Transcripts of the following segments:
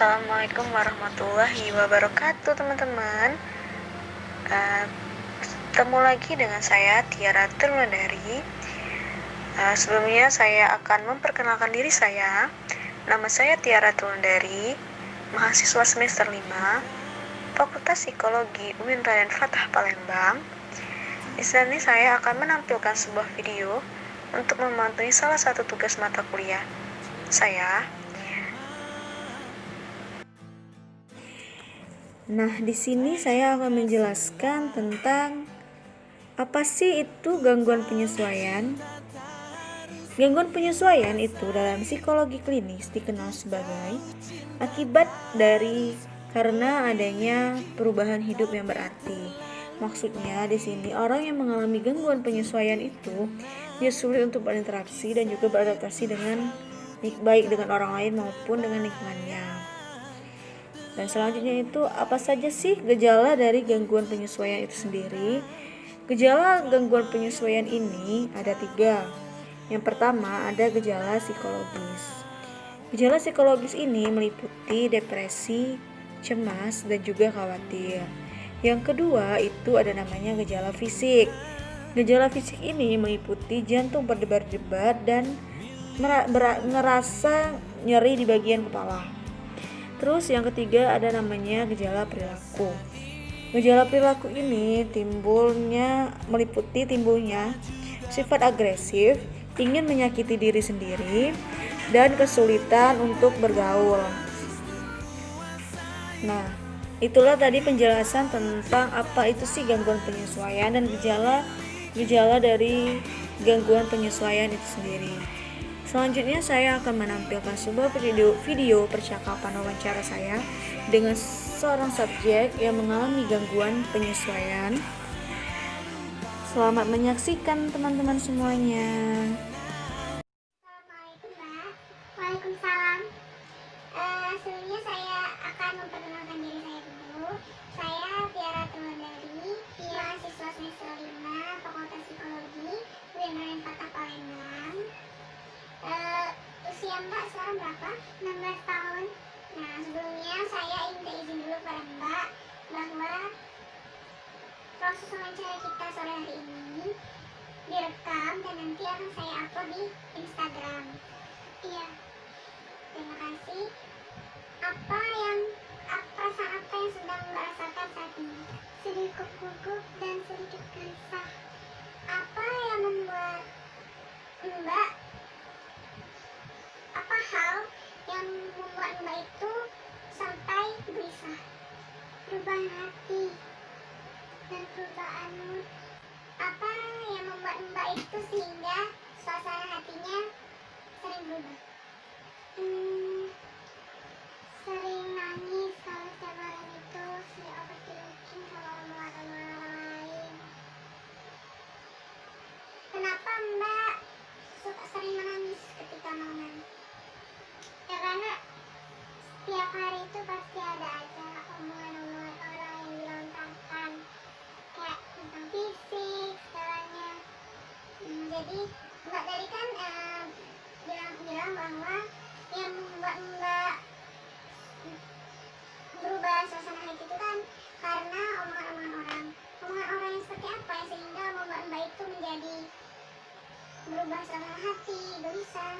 Assalamualaikum warahmatullahi wabarakatuh teman-teman. Ketemu lagi dengan saya Tiara Tulundari. Sebelumnya saya akan memperkenalkan diri saya. Nama saya Tiara Tulundari, mahasiswa semester 5, Fakultas Psikologi UIN Raden Fatah Palembang. Di sini saya akan menampilkan sebuah video untuk memantui salah satu tugas mata kuliah saya. Nah, di sini saya akan menjelaskan tentang apa sih itu gangguan penyesuaian. Gangguan penyesuaian itu dalam psikologi klinis dikenal sebagai akibat dari karena adanya perubahan hidup yang berarti. Maksudnya di sini orang yang mengalami gangguan penyesuaian itu dia sulit untuk berinteraksi dan juga beradaptasi dengan baik dengan orang lain maupun dengan lingkungannya. Dan selanjutnya itu apa saja sih gejala dari gangguan penyesuaian itu sendiri? Gejala gangguan penyesuaian ini ada 3. Yang pertama ada gejala psikologis. Gejala psikologis ini meliputi depresi, cemas, dan juga khawatir. Yang kedua itu ada namanya gejala fisik. Gejala fisik ini meliputi jantung berdebar-debar dan ngerasa nyeri di bagian kepala. Terus yang ketiga ada namanya gejala perilaku. Gejala perilaku ini meliputi timbulnya sifat agresif, ingin menyakiti diri sendiri, dan kesulitan untuk bergaul. Nah, itulah tadi penjelasan tentang apa itu sih gangguan penyesuaian dan gejala dari gangguan penyesuaian itu sendiri. Selanjutnya saya akan menampilkan sebuah video percakapan wawancara saya dengan seorang subjek yang mengalami gangguan penyesuaian. Selamat menyaksikan teman-teman semuanya. Assalamualaikum Mbak. Waalaikumsalam. Sebelumnya saya akan memperkenalkan diri saya dulu. Saya Tiara Tulundari, mahasiswa semester 5 Fakultas Psikologi UIN Raden Fatah Palembang. Usia Mbak sekarang berapa? 16 tahun. Nah, sebelumnya saya ingin izin dulu pada Mbak bahwa proses wawancara kita sore hari ini direkam dan nanti akan saya upload di Instagram. Iya, terima kasih. Perasaan apa yang sedang Mbak rasakan saat ini? Sedikit gugup dan sedikit gelisah. Apa yang membuat Mbak hal yang membuat Mbak itu sampai gelisah? Perubahan hati dan perubahan mood. Apa yang membuat Mbak itu sehingga suasana hatinya sering berubah? Sering nangis kalau setiap malam itu sering overthinking sama omongan orang lain. Kenapa Mbak suka sering menangis ketika malam? Ya karena setiap hari itu pasti ada aja omongan-omongan orang yang dilontarkan kayak tentang fisik segalanya. Jadi Mbak tadi kan bilang bahwa yang membuat Mbak berubah suasana hati itu kan karena omongan-omongan orang. Omongan orang yang seperti apa yang sehingga membuat Mbak itu menjadi berubah suasana hati, gelisah?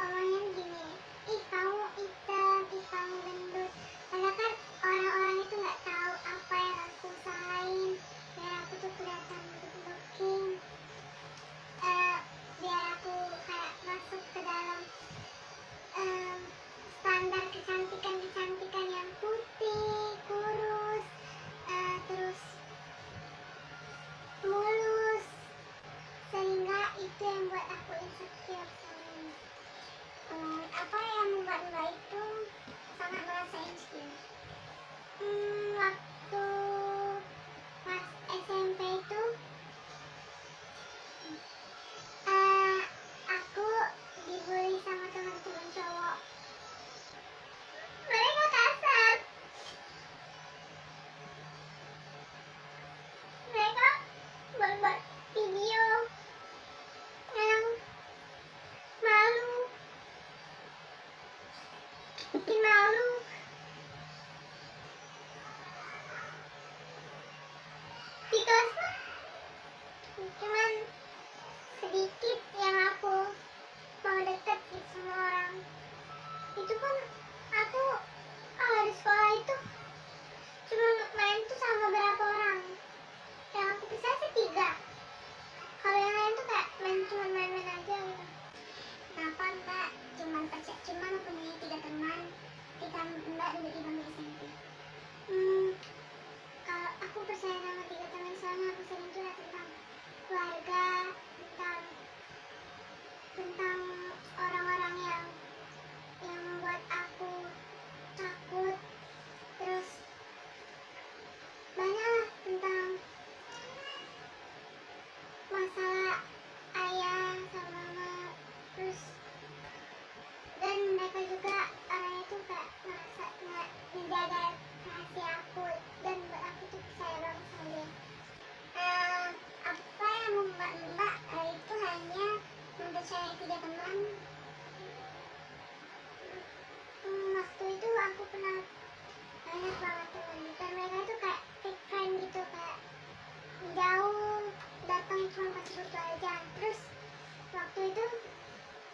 Omongnya gini, ih kamu hitam, ih kamu gendut. Padahal kan orang-orang itu nggak tahu apa yang aku usahain biar aku tuh kelihatan good looking, biar aku kayak masuk ke dalam standar kecantikan yang putih, kurus, terus mulus, sehingga itu yang buat aku insecure sama ini. itu kan aku kalau di sekolah itu cuma main tuh sama beberapa orang. Yang aku bisa sih 3. Kalau yang lain tuh kayak cuma main-main aja gitu. Kenapa Mbak cuma mempunyai 3 teman ketika Mbak duduk di bangku SMP? Kalau aku percaya sama 3 teman, soalnya aku sering curhat tentang keluarga, tentang orang-orang yang membuat aku takut, terus banyak tentang masalah ayah sama mama, terus dan mereka juga orangnya tuh kayak ngerasa menjaga rahasia aku, dan buat aku tuh percaya banget sama dia. Apa yang membuat Mbak itu hanya mempercayai 3 teman? Waktu itu aku pernah banyak banget teman, dan mereka tuh kayak fake friend gitu, kayak jauh, datang cuma pas butuh aja. Terus waktu itu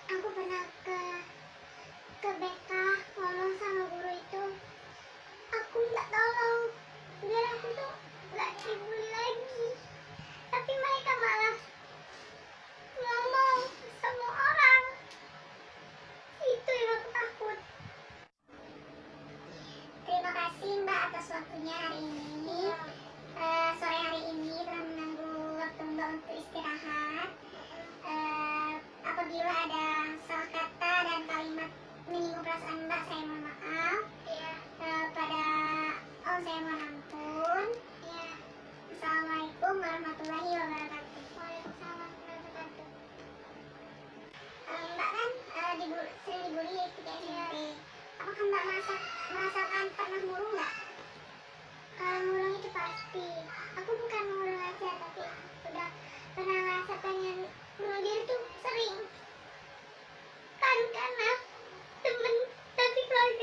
aku pernah ke BK ngomong sama guru itu, aku minta tolong biar aku tuh gak dibully lagi, tapi mereka malah ngomong semua orang. Itu yang aku takut. Terima kasih Mbak atas waktunya hari ini. Sore hari ini telah mengganggu waktu Mbak untuk istirahat. Apabila ada salah kata dan kalimat menyinggung perasaan Mbak, saya mohon maaf. Saya mohon ampun. Assalamualaikum warahmatullahi wabarakatuh. Waalaikumsalam warahmatullahi wabarakatuh. Mbak kan sering dibully ketika SMP. Apakah Mbak merasakan pernah murung nggak? Kalau murung itu pasti. Aku bukan murung aja, tapi udah pernah ngerasa pengen bunuh diri tuh sering. Kan karena temen, tapi keluarga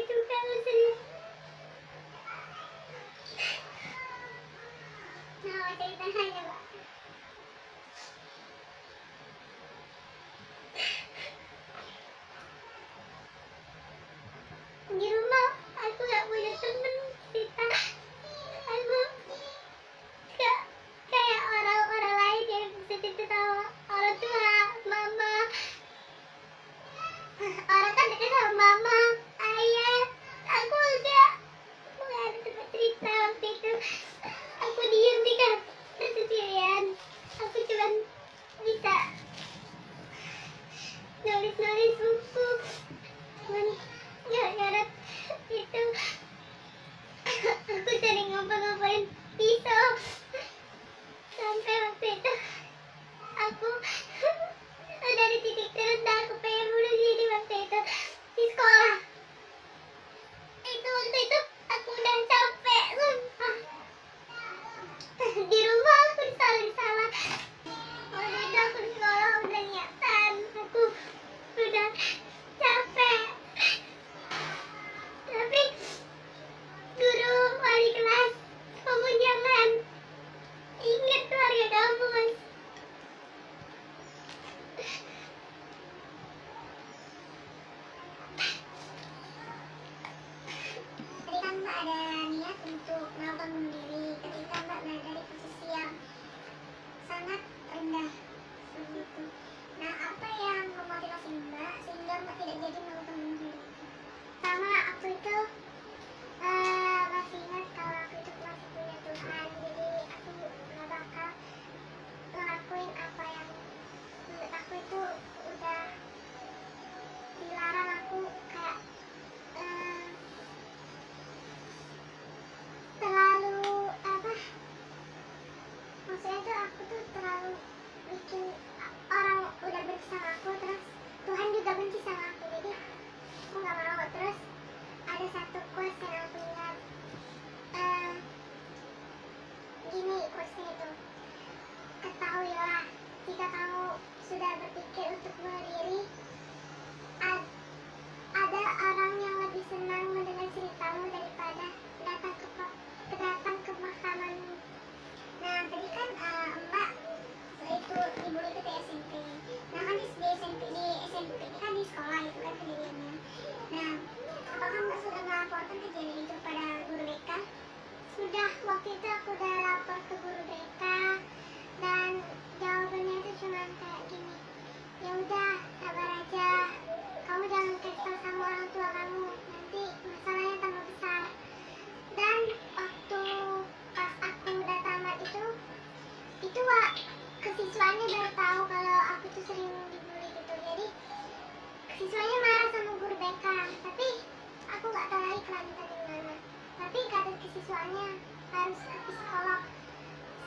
kesiswaannya harus ke psikolog.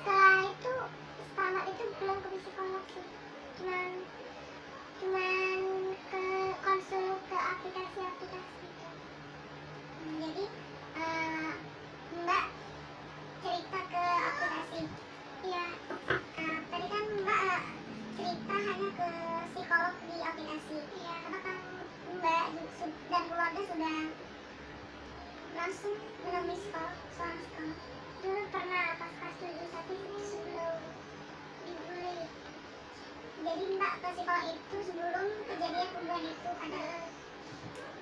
Setelah itu belum ke psikolog sih, cuman ke konsul ke aplikasi-aplikasi gitu. Jadi Mbak cerita ke aplikasi. Ya, tadi kan Mbak cerita hanya ke psikolog di aplikasi. Ya, apakah Mbak dan keluarga sudah langsung menemui seorang psikolog? Dulu pernah pas kelas 7 tapi sebelum dibully. Jadi Mbak ke psikolog itu sebelum kejadian pembunuhan itu ada.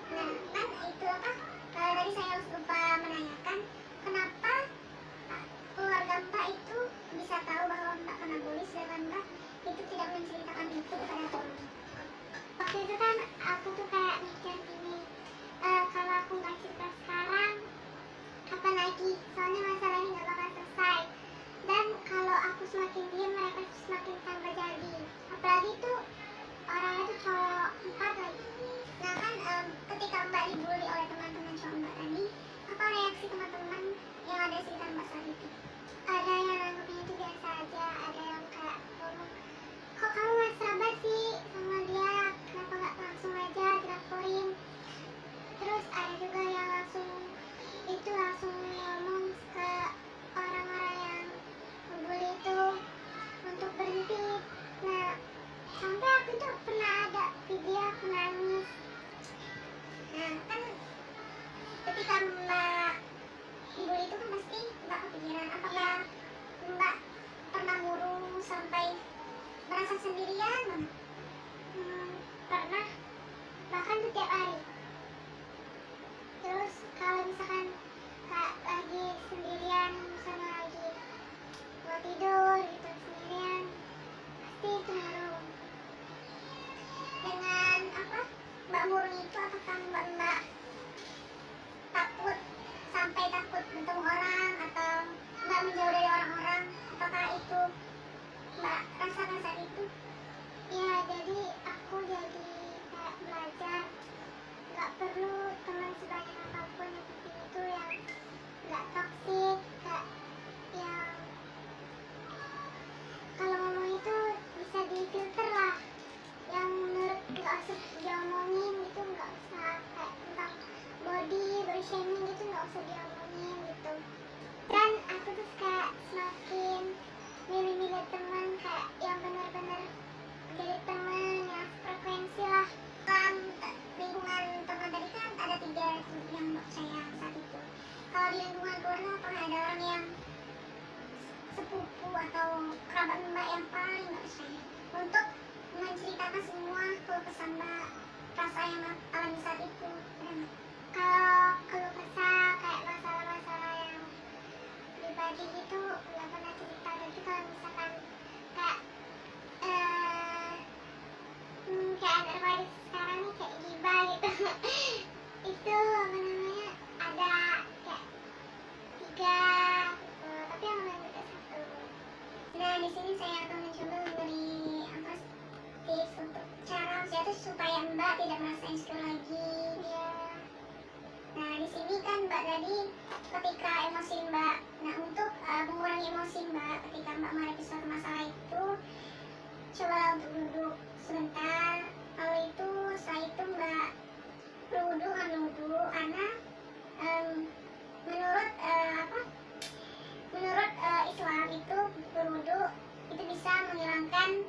Nah, kan itu apa? Tadi saya lupa menanyakan kenapa keluarga Mbak itu bisa tahu bahwa Mbak kena bully sedangkan Mbak itu tidak menceritakan itu kepada teman. Waktu itu kan aku tuh kayak mikir gini, kalau aku nggak cerita sekarang, kapan lagi? Soalnya masalahnya nggak bakal selesai. Dan kalau aku semakin diam, mereka semakin tambah jadi. Apalagi tuh orangnya tuh cowok 4 lagi. Nah kan ketika Mbak dibully oleh teman-teman cowok Mbak tadi, apa reaksi teman-teman yang ada di sekitar Mbak saat itu? Ada yang nanggepnya itu biasa aja, ada yang kayak ngomong, kok kamu gak sabar sih sama dia, kenapa gak langsung aja dilaporin. Terus ada juga yang langsung ngomong ke orang-orang yang ngebully itu untuk berhenti. Nah, sampai aku tuh pernah ada video aku nangis. Nah, kan ketika Mbak dibully itu kan pasti Mbak kepikiran, apakah Mbak pernah murung sampai merasa sendirian banget? Pernah, bahkan tuh tiap hari. Terus kalau misalkan Kak lagi sendirian, misalnya lagi mau tidur gitu sendirian, pasti itu murung. Dengan apa Mbak murung itu, apakah Mbak takut sampai takut bertemu orang atau Mbak menjauh dari orang-orang? Apakah itu Mbak rasakan saat itu? Ya, jadi aku jadi kayak belajar gak perlu teman sebanyak apapun yang penting itu yang gak toksik, gak yang kalau ngomong itu bisa difilter lah, yang menurut gak usah diomongin gitu, gak usah kayak tentang body shaming gitu, gak usah diomongin gitu. Dan aku tuh kayak semakin milih-milih teman kayak yang benar-benar jadi teman yang frekuensi lah. Kan lingkungan teman tadi kan ada 3 yang saya saat itu. Kalau di lingkungan keluarga, apakah ada orang yang sepupu atau kerabat Mbak yang paling Mbak percaya untuk menceritakan semua keluh kesah Mbak, rasa yang Mbak alami saat itu? Kalau keluh kesah kayak masalah-masalah yang pribadi gitu nggak pernah cerita. Tapi kalau misalkan kayak kayak anak remaja sekarang nih kayak gibah gitu itu apa namanya, ada kayak 3 gitu, tapi yang paling dekat 1. Nah, di sini saya akan mencoba memberi tips untuk cara jatuh supaya Mbak tidak merasa insecure lagi. Ya. Nah, di sini kan Mbak tadi ketika emosi Mbak, nah untuk mengurangi emosi Mbak ketika Mbak menghadapi suatu masalah itu, cobalah untuk duduk sebentar. Lalu itu setelah itu Mbak berwudu, ambil wudu, karena menurut Islam itu berwudu itu bisa menurunkan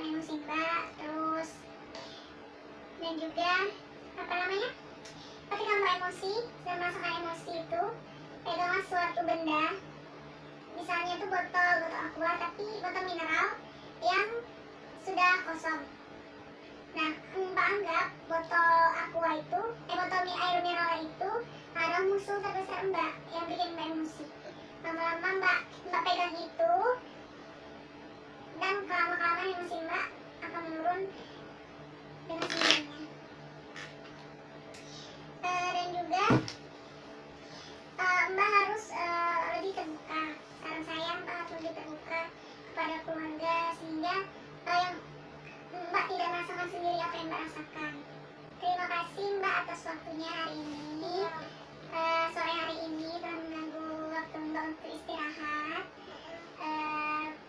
emosi Mbak. Terus dan juga apa namanya, ketika Mbak emosi dan merasakan emosi itu, peganglah suatu benda, misalnya itu botol aqua, tapi botol mineral yang sudah kosong. Nah, Mbak anggap botol aqua itu, botol air mineral itu adalah musuh terbesar Mbak yang bikin Mbak emosi. Lama-lama Mbak pegang itu, dan kelama-kelamaan emosi Mbak akan menurun dengan sendirinya. Dan juga Mbak harus lebih terbuka. Saran saya, Mbak harus lebih terbuka kepada keluarga sehingga yang Mbak tidak merasakan sendiri apa yang Mbak rasakan. Terima kasih Mbak atas waktunya hari ini. sore hari ini telah mengganggu waktu Mbak untuk istirahat.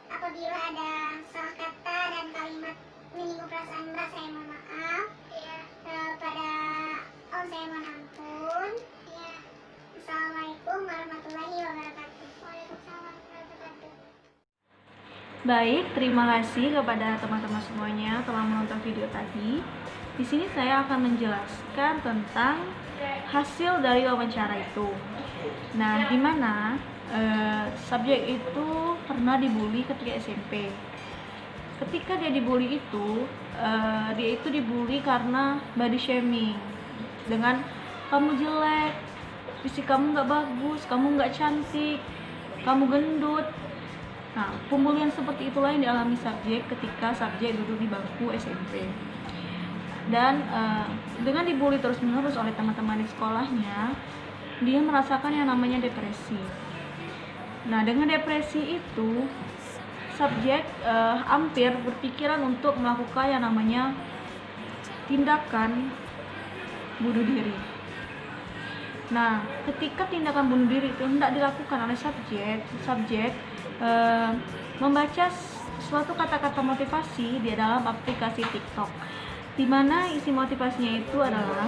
Apabila ada salah kata dan kalimat menyinggung perasaan Mbak, saya mohon maaf. Pada Om saya mohon ampun. Assalamualaikum warahmatullahi wabarakatuh. Waalaikumsalam warahmatullahi wabarakatuh. Baik, terima kasih kepada teman-teman semuanya telah menonton video tadi. Di sini saya akan menjelaskan tentang hasil dari wawancara itu. Nah, di mana subjek itu pernah dibully ketika SMP. Ketika dia dibully itu, dia itu dibully karena body shaming dengan kamu jelek, fisik kamu nggak bagus, kamu nggak cantik, kamu gendut. Nah, pembulian seperti itulah yang dialami subjek ketika subjek duduk di bangku SMP. Dan dengan dibully terus-menerus oleh teman-teman di sekolahnya, dia merasakan yang namanya depresi. Nah, dengan depresi itu, subjek hampir berpikiran untuk melakukan yang namanya tindakan bunuh diri. Nah, ketika tindakan bunuh diri itu hendak dilakukan oleh subjek membaca suatu kata-kata motivasi di dalam aplikasi TikTok, di mana isi motivasinya itu adalah,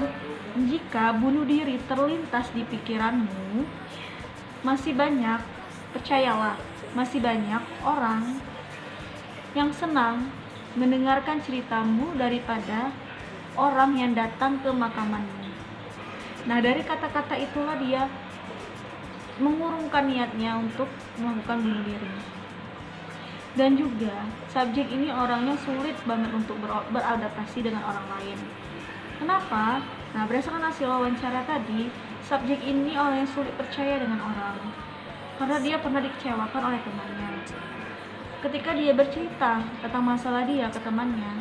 jika bunuh diri terlintas di pikiranmu, percayalah, masih banyak orang yang senang mendengarkan ceritamu daripada orang yang datang ke makamanmu. Nah, dari kata-kata itulah dia mengurungkan niatnya untuk melakukan bunuh diri. Dan juga subjek ini orangnya sulit banget untuk beradaptasi dengan orang lain. Kenapa? Nah, berdasarkan hasil wawancara tadi, subjek ini orang yang sulit percaya dengan orang karena dia pernah dikecewakan oleh temannya. Ketika dia bercerita tentang masalah dia ke temannya,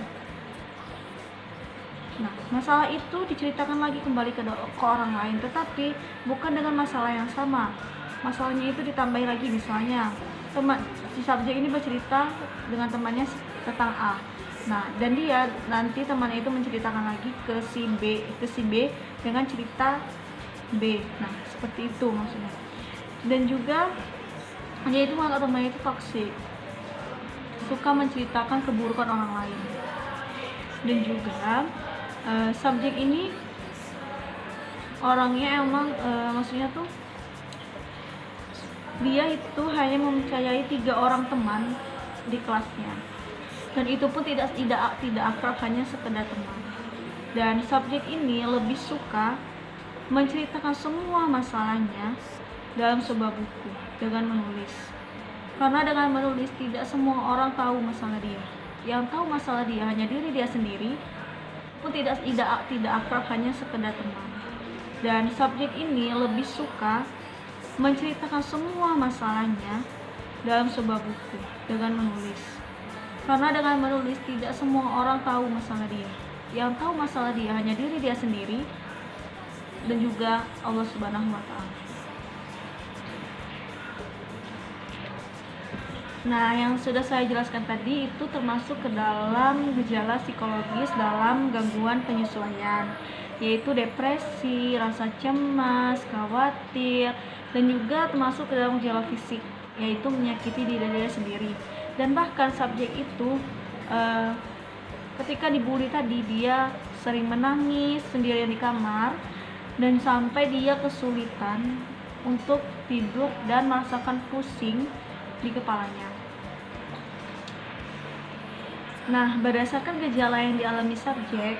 nah, masalah itu diceritakan lagi kembali ke orang lain, tetapi bukan dengan masalah yang sama. Masalahnya itu ditambahi lagi, misalnya si subjek ini bercerita dengan temannya tentang A. Nah, dan dia nanti temannya itu menceritakan lagi ke si B dengan cerita B. Nah, seperti itu maksudnya. Dan juga dia itu menganggap temannya itu toksik, suka menceritakan keburukan orang lain. Dan juga subjek ini orangnya emang maksudnya tuh dia itu hanya mempercayai 3 orang teman di kelasnya, dan itu pun tidak akrab, hanya sekedar teman. Dan subjek ini lebih suka menceritakan semua masalahnya dalam sebuah buku dengan menulis, karena dengan menulis tidak semua orang tahu masalah dia. Yang tahu masalah dia hanya diri dia sendiri, pun tidak akrab, hanya sekedar teman. Dan subjek ini lebih suka menceritakan semua masalahnya dalam sebuah buku dengan menulis, karena dengan menulis tidak semua orang tahu masalah dia. Yang tahu masalah dia hanya diri dia sendiri dan juga Allah Subhanahu wa Ta'ala. Nah, yang sudah saya jelaskan tadi itu termasuk ke dalam gejala psikologis dalam gangguan penyesuaian, yaitu depresi, rasa cemas, khawatir, dan juga termasuk ke dalam gejala fisik, yaitu menyakiti diri dia sendiri. Dan bahkan subjek itu ketika dibully tadi, dia sering menangis sendirian di kamar dan sampai dia kesulitan untuk tidur dan merasakan pusing di kepalanya. Nah, berdasarkan gejala yang dialami subjek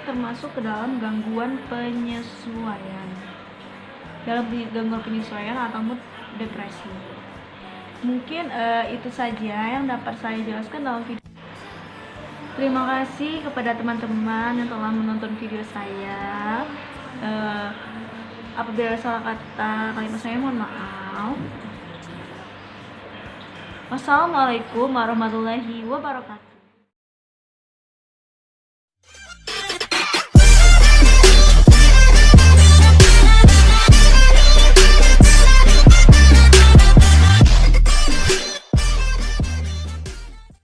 termasuk ke dalam gangguan penyesuaian, atau depresi. Mungkin itu saja yang dapat saya jelaskan dalam video. Terima kasih kepada teman-teman yang telah menonton video saya. Apabila salah kata kalimat saya, mohon maaf. Wassalamualaikum warahmatullahi wabarakatuh.